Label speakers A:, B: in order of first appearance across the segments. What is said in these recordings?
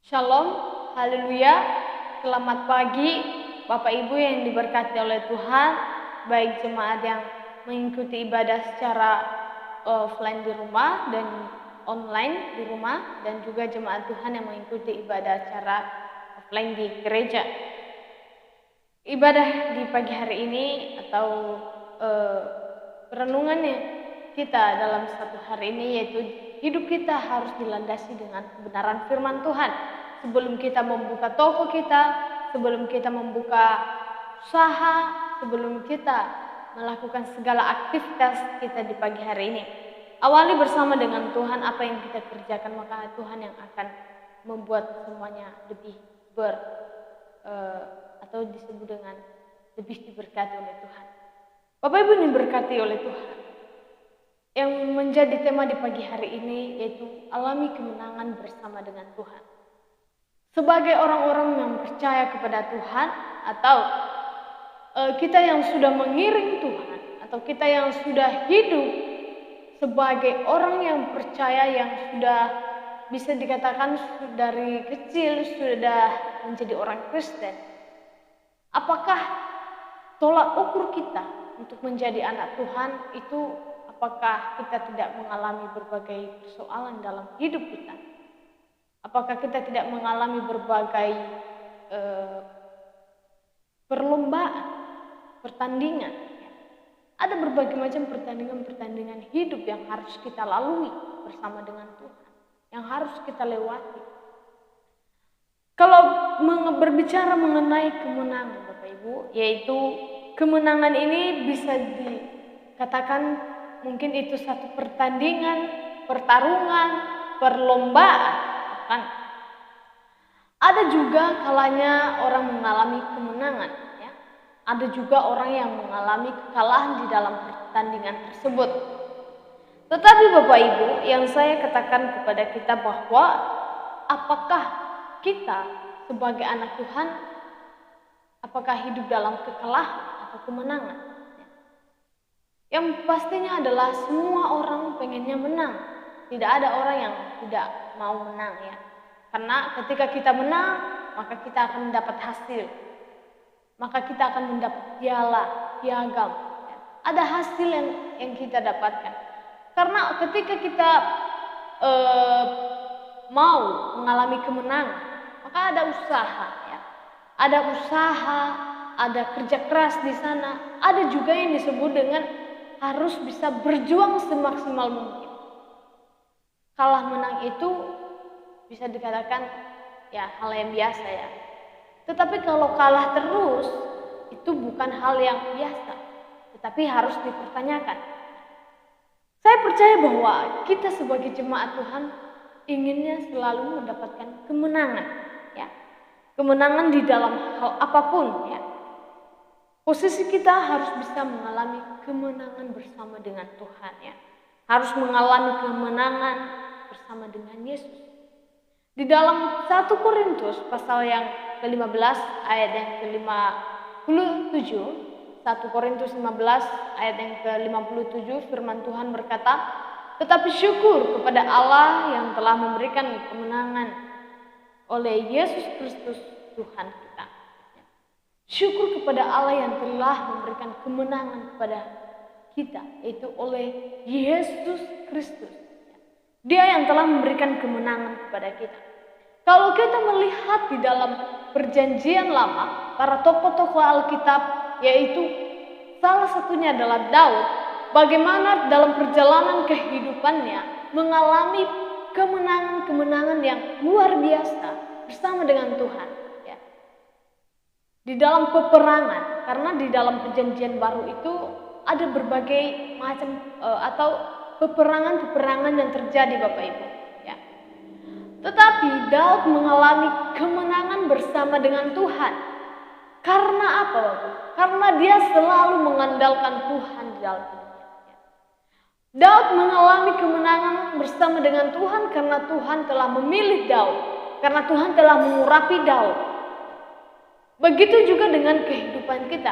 A: Shalom, haleluya, selamat pagi Bapak Ibu yang diberkati oleh Tuhan, baik jemaat yang mengikuti ibadah secara offline di rumah dan online di rumah, dan juga jemaat Tuhan yang mengikuti ibadah secara offline di gereja. Ibadah di pagi hari ini atau perenungannya kita dalam satu hari ini yaitu hidup kita harus dilandasi dengan kebenaran firman Tuhan. Sebelum kita membuka toko kita, sebelum kita membuka usaha, sebelum kita melakukan segala aktivitas kita di pagi hari ini, awali bersama dengan Tuhan apa yang kita kerjakan, maka Tuhan yang akan membuat semuanya lebih atau disebut dengan lebih diberkati oleh Tuhan. Bapak Ibu diberkati oleh Tuhan. Yang menjadi tema di pagi hari ini yaitu alami kemenangan bersama dengan Tuhan. Sebagai orang-orang yang percaya kepada Tuhan, atau kita yang sudah mengiring Tuhan, atau kita yang sudah hidup sebagai orang yang percaya, yang sudah bisa dikatakan dari kecil sudah menjadi orang Kristen, apakah tolak ukur kita untuk menjadi anak Tuhan itu, apakah kita tidak mengalami berbagai persoalan dalam hidup kita? Apakah kita tidak mengalami berbagai perlombaan, pertandingan? Ada berbagai macam pertandingan hidup yang harus kita lalui bersama dengan Tuhan, yang harus kita lewati. Kalau berbicara mengenai kemenangan Bapak Ibu, yaitu kemenangan ini bisa dikatakan mungkin itu satu pertandingan, pertarungan, perlombaan. Kan? Ada juga kalanya orang mengalami kemenangan, ya. Ada juga orang yang mengalami kekalahan di dalam pertandingan tersebut. Tetapi Bapak Ibu, yang saya katakan kepada kita bahwa apakah kita sebagai anak Tuhan, apakah hidup dalam kekalahan atau kemenangan? Yang pastinya adalah semua orang pengennya menang. Tidak ada orang yang tidak mau menang, ya. Karena ketika kita menang, maka kita akan mendapat hasil. Maka kita akan mendapat piagam. Ya. Ada hasil yang kita dapatkan. Karena ketika kita mau mengalami kemenangan, maka ada usaha, ya. Ada usaha, ada kerja keras di sana. Ada juga yang disebut dengan harus bisa berjuang semaksimal mungkin. Kalah menang itu bisa dikatakan ya hal yang biasa, ya. Tetapi kalau kalah terus itu bukan hal yang biasa, tetapi harus dipertanyakan. Saya percaya bahwa kita sebagai jemaat Tuhan inginnya selalu mendapatkan kemenangan, ya. Kemenangan di dalam hal apapun, ya. Posisi kita harus bisa mengalami kemenangan bersama dengan Tuhan, ya. Harus mengalami kemenangan bersama dengan Yesus. Di dalam 1 Korintus pasal yang ke-15 ayat yang ke-57, 1 Korintus 15 ayat yang ke-57, firman Tuhan berkata, "Tetapi syukur kepada Allah yang telah memberikan kemenangan oleh Yesus Kristus Tuhan kita." Syukur kepada Allah yang telah memberikan kemenangan kepada kita, yaitu oleh Yesus Kristus. Dia yang telah memberikan kemenangan kepada kita. Kalau kita melihat di dalam perjanjian lama, para tokoh-tokoh Alkitab, yaitu salah satunya adalah Daud, bagaimana dalam perjalanan kehidupannya mengalami kemenangan-kemenangan yang luar biasa bersama dengan Tuhan. Ya. Di dalam peperangan, karena di dalam perjanjian baru itu ada berbagai macam atau peperangan-peperangan yang terjadi Bapak Ibu, ya. Tetapi Daud mengalami kemenangan bersama dengan Tuhan. Karena apa Bapak? Karena dia selalu mengandalkan Tuhan di dalam hidupnya, ya. Daud mengalami kemenangan bersama dengan Tuhan karena Tuhan telah memilih Daud, karena Tuhan telah mengurapi Daud. Begitu juga dengan kehidupan kita.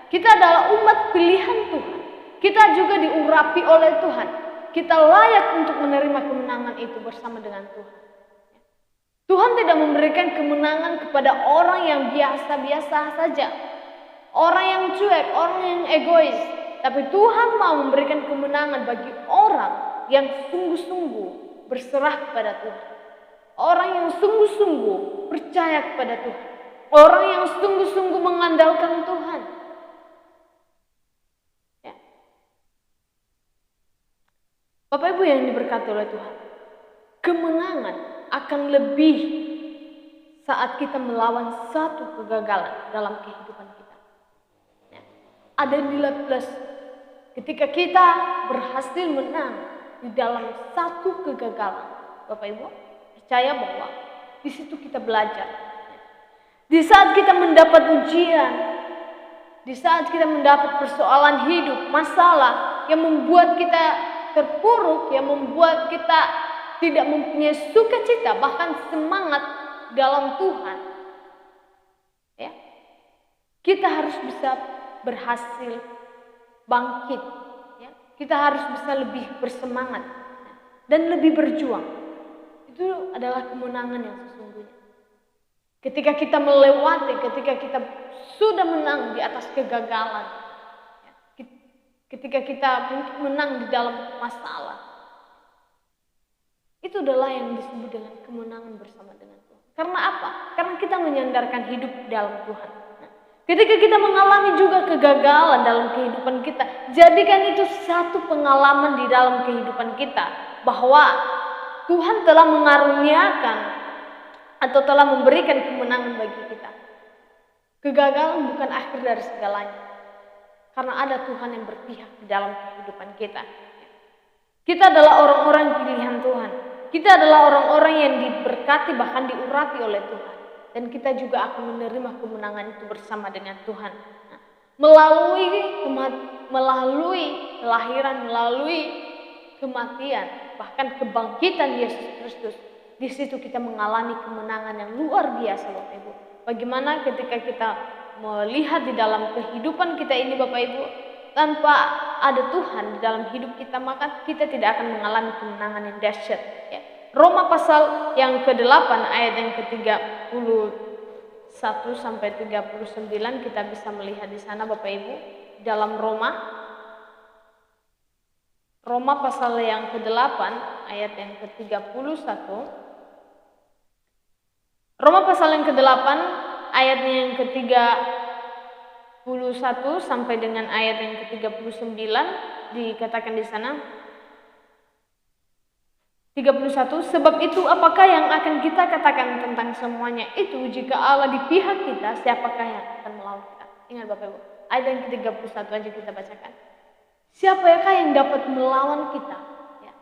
A: Kita adalah umat pilihan Tuhan. Kita juga diurapi oleh Tuhan. Kita layak untuk menerima kemenangan itu bersama dengan Tuhan. Tuhan tidak memberikan kemenangan kepada orang yang biasa-biasa saja, orang yang cuek, orang yang egois. Tapi Tuhan mau memberikan kemenangan bagi orang yang sungguh-sungguh berserah kepada Tuhan. Orang yang sungguh-sungguh percaya kepada Tuhan. Orang yang sungguh-sungguh mengandalkan Tuhan. Ya. Bapak Ibu yang diberkati oleh Tuhan, kemenangan akan lebih saat kita melawan satu kegagalan dalam kehidupan kita. Ya. Ada nilai plus ketika kita berhasil menang di dalam satu kegagalan. Bapak Ibu percaya bahwa di situ kita belajar. Di saat kita mendapat ujian, di saat kita mendapat persoalan hidup, masalah yang membuat kita terpuruk, yang membuat kita tidak mempunyai sukacita, bahkan semangat dalam Tuhan, ya, kita harus bisa berhasil bangkit, ya. Kita harus bisa lebih bersemangat, ya, dan lebih berjuang. Itu adalah kemenangan yang sesungguhnya. Ketika kita melewati, ketika kita sudah menang di atas kegagalan, ya, ketika kita menang di dalam masalah, itu adalah yang disebut dengan kemenangan bersama dengan Tuhan. Karena apa? Karena kita menyandarkan hidup dalam Tuhan. Nah, ketika kita mengalami juga kegagalan dalam kehidupan kita, jadikan itu satu pengalaman di dalam kehidupan kita, bahwa Tuhan telah mengaruniakan atau telah memberikan kemenangan bagi kita. Kegagalan bukan akhir dari segalanya, karena ada Tuhan yang berpihak di dalam kehidupan kita. Kita adalah orang-orang pilihan Tuhan. Kita adalah orang-orang yang diberkati, bahkan diurapi oleh Tuhan. Dan kita juga akan menerima kemenangan itu bersama dengan Tuhan. Nah, melalui kelahiran, melalui kematian, bahkan kebangkitan Yesus Kristus. Di situ kita mengalami kemenangan yang luar biasa, Bapak Ibu. Bagaimana ketika kita melihat di dalam kehidupan kita ini, Bapak Ibu, tanpa ada Tuhan di dalam hidup kita, maka kita tidak akan mengalami kemenangan yang dahsyat. Ya. Roma pasal yang ke-8 ayat yang ke-31 sampai 39 kita bisa melihat di sana, Bapak Ibu, dalam Roma pasal yang ke-8 ayat yang ke-31. Roma pasal yang ke-8 ayatnya yang ke-31 sampai dengan ayat yang ke-39 dikatakan di sana. 31, sebab itu apakah yang akan kita katakan tentang semuanya itu? Jika Allah di pihak kita, siapakah yang akan melawan kita? Ingat Bapak Ibu, ayat yang ke-31 aja kita bacakan. Siapakah yang dapat melawan kita? Ya.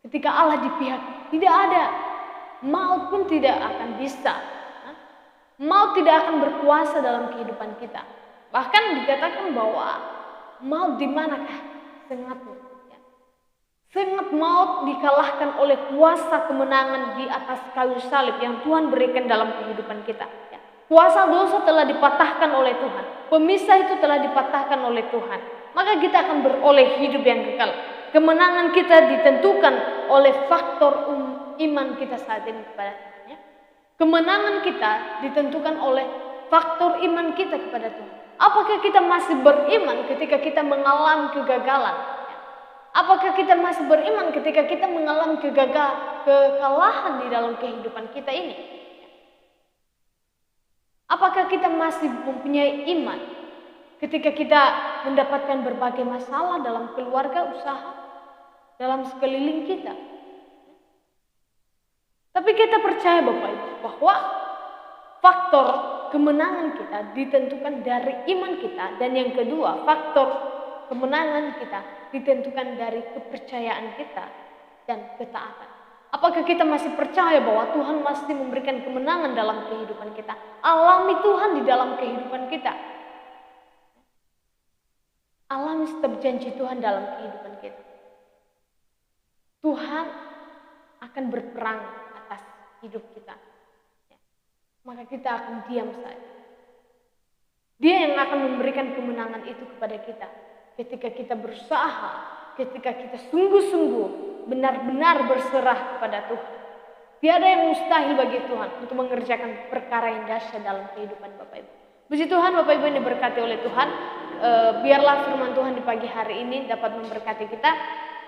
A: Ketika Allah di pihak, tidak ada. Maut pun tidak akan bisa. Maut tidak akan berkuasa dalam kehidupan kita. Bahkan dikatakan bahwa maut di manakah sengatmu? Ya. Sengat maut dikalahkan oleh kuasa kemenangan di atas kayu salib yang Tuhan berikan dalam kehidupan kita. Ya. Kuasa dosa telah dipatahkan oleh Tuhan. Pemisah itu telah dipatahkan oleh Tuhan. Maka kita akan beroleh hidup yang kekal. Kemenangan kita ditentukan oleh faktor iman kita saat ini kepada Tuhan. Ya. Kemenangan kita ditentukan oleh faktor iman kita kepada Tuhan. Apakah kita masih beriman ketika kita mengalami kegagalan? Ya. Apakah kita masih beriman ketika kita mengalami kekalahan di dalam kehidupan kita ini? Ya. Apakah kita masih mempunyai iman ketika kita mendapatkan berbagai masalah dalam keluarga, usaha, dalam sekeliling kita? Tapi kita percaya Bapak Ibu bahwa faktor kemenangan kita ditentukan dari iman kita. Dan yang kedua, faktor kemenangan kita ditentukan dari kepercayaan kita dan ketaatan. Apakah kita masih percaya bahwa Tuhan masih memberikan kemenangan dalam kehidupan kita? Alami Tuhan di dalam kehidupan kita. Alami setiap janji Tuhan dalam kehidupan kita. Tuhan akan berperang atas hidup kita. Ya. Maka kita akan diam saja. Dia yang akan memberikan kemenangan itu kepada kita. Ketika kita berusaha, ketika kita sungguh-sungguh benar-benar berserah kepada Tuhan. Tiada yang mustahil bagi Tuhan untuk mengerjakan perkara yang dahsyat dalam kehidupan Bapak Ibu. Puji Tuhan, Bapak Ibu yang diberkati oleh Tuhan. Biarlah firman Tuhan di pagi hari ini dapat memberkati kita.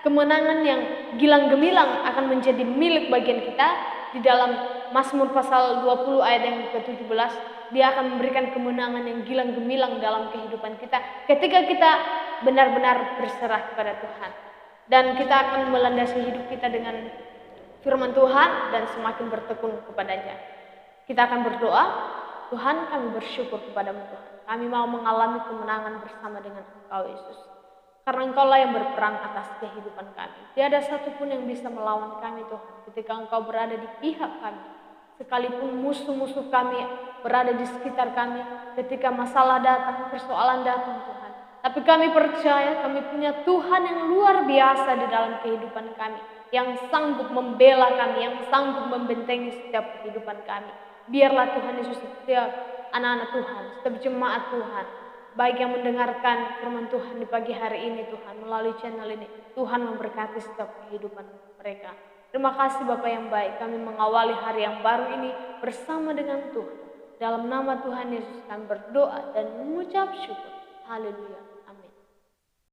A: Kemenangan yang gilang gemilang akan menjadi milik bagian kita. Di dalam Mazmur pasal 20 ayat yang ke-17, Dia akan memberikan kemenangan yang gilang gemilang dalam kehidupan kita ketika kita benar-benar berserah kepada Tuhan. Dan kita akan melandasi hidup kita dengan firman Tuhan dan semakin bertekun kepadanya. Kita akan berdoa. Tuhan, kami bersyukur kepadamu Tuhan. Kami mau mengalami kemenangan bersama dengan Engkau Yesus. Karena Engkaulah yang berperang atas kehidupan kami. Tiada satupun yang bisa melawan kami Tuhan ketika Engkau berada di pihak kami. Sekalipun musuh-musuh kami berada di sekitar kami, ketika masalah datang, persoalan datang Tuhan. Tapi kami percaya kami punya Tuhan yang luar biasa di dalam kehidupan kami. Yang sanggup membela kami, yang sanggup membentengi setiap kehidupan kami. Biarlah Tuhan Yesus setiap anak-anak Tuhan, setiap jemaat Tuhan, baik yang mendengarkan firman Tuhan di pagi hari ini Tuhan, melalui channel ini, Tuhan memberkati setiap kehidupan mereka. Terima kasih Bapa yang baik, kami mengawali hari yang baru ini bersama dengan Tuhan. Dalam nama Tuhan Yesus kami berdoa dan mengucap syukur. Haleluya.